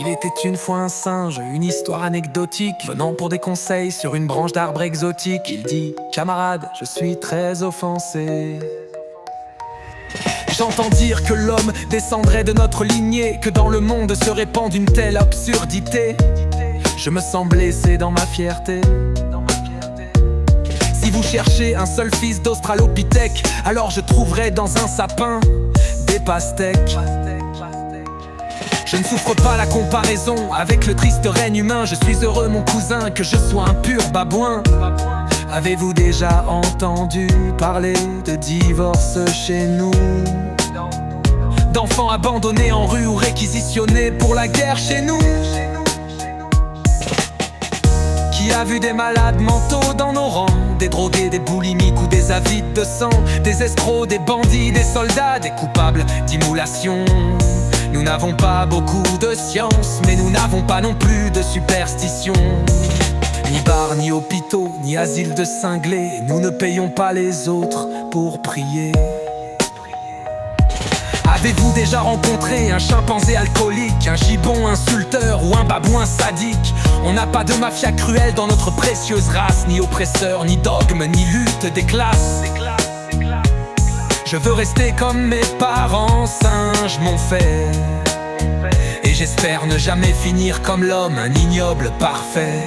Il était une fois un singe, une histoire anecdotique, venant pour des conseils sur une branche d'arbre exotique. Il dit: camarade, je suis très offensé. J'entends dire que l'homme descendrait de notre lignée, que dans le monde se répand une telle absurdité. Je me sens blessé dans ma fierté. Si vous cherchez un seul fils d'Australopithèque, alors je trouverai dans un sapin des pastèques. Je ne souffre pas la comparaison avec le triste règne humain. Je suis heureux, mon cousin, que je sois un pur babouin. Avez-vous déjà entendu parler de divorce chez nous? D'enfants abandonnés en rue ou réquisitionnés pour la guerre chez nous? Qui a vu des malades mentaux dans nos rangs? Des drogués, des boulimiques ou des avides de sang? Des escrocs, des bandits, des soldats, des coupables d'immolation? Nous n'avons pas beaucoup de science, mais nous n'avons pas non plus de superstition. Ni bar, ni hôpitaux, ni asile de cinglés. Nous ne payons pas les autres pour prier. Avez-vous déjà rencontré un chimpanzé alcoolique, un gibbon insulteur ou un babouin sadique? On n'a pas de mafia cruelle dans notre précieuse race, ni oppresseur, ni dogme, ni lutte des classes. Je veux rester comme mes parents singes m'ont fait, et j'espère ne jamais finir comme l'homme, un ignoble parfait.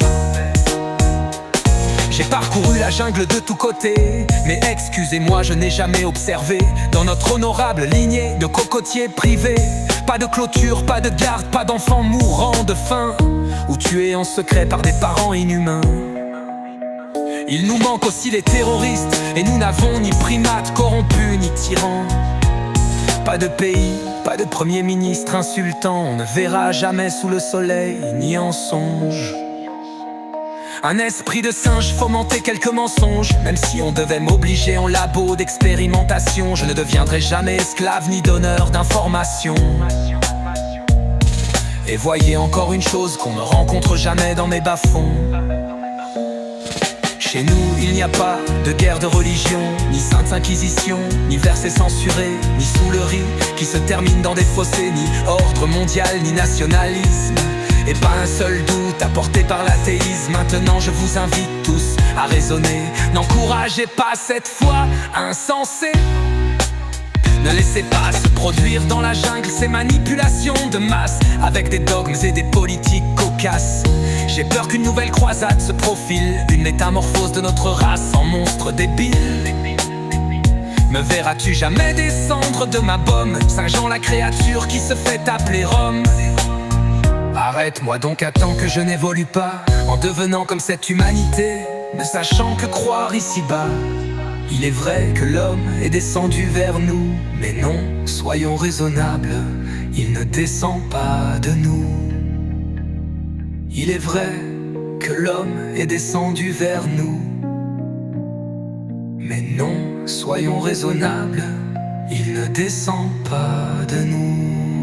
J'ai parcouru la jungle de tous côtés, mais excusez-moi, je n'ai jamais observé dans notre honorable lignée de cocotiers privés pas de clôture, pas de garde, pas d'enfants mourant de faim ou tués en secret par des parents inhumains. Il nous manque aussi les terroristes, et nous n'avons ni primates corrompus ni tyrans. Pas de pays, pas de premier ministre insultant, on ne verra jamais sous le soleil ni en songe. Un esprit de singe fomentait quelques mensonges. Même si on devait m'obliger en labo d'expérimentation, je ne deviendrai jamais esclave ni donneur d'informations. Et voyez encore une chose qu'on ne rencontre jamais dans mes bas-fonds. Chez nous, il n'y a pas de guerre de religion, ni sainte inquisition, ni versets censurés, ni souleries qui se terminent dans des fossés, ni ordre mondial, ni nationalisme. Et pas un seul doute apporté par l'athéisme. Maintenant je vous invite tous à raisonner. N'encouragez pas cette foi insensée. Ne laissez pas se produire dans la jungle ces manipulations de masse avec des dogmes et des politiques cocasses. J'ai peur qu'une nouvelle croisade se profile, une métamorphose de notre race en monstre débile. Me verras-tu jamais descendre de ma bombe, singeant la créature qui se fait appeler Rome? Arrête-moi donc, attends que je n'évolue pas, en devenant comme cette humanité, ne sachant que croire ici-bas. Il est vrai que l'homme est descendu vers nous, mais non, soyons raisonnables, il ne descend pas de nous. Il est vrai que l'homme est descendu vers nous, mais non, soyons raisonnables, il ne descend pas de nous.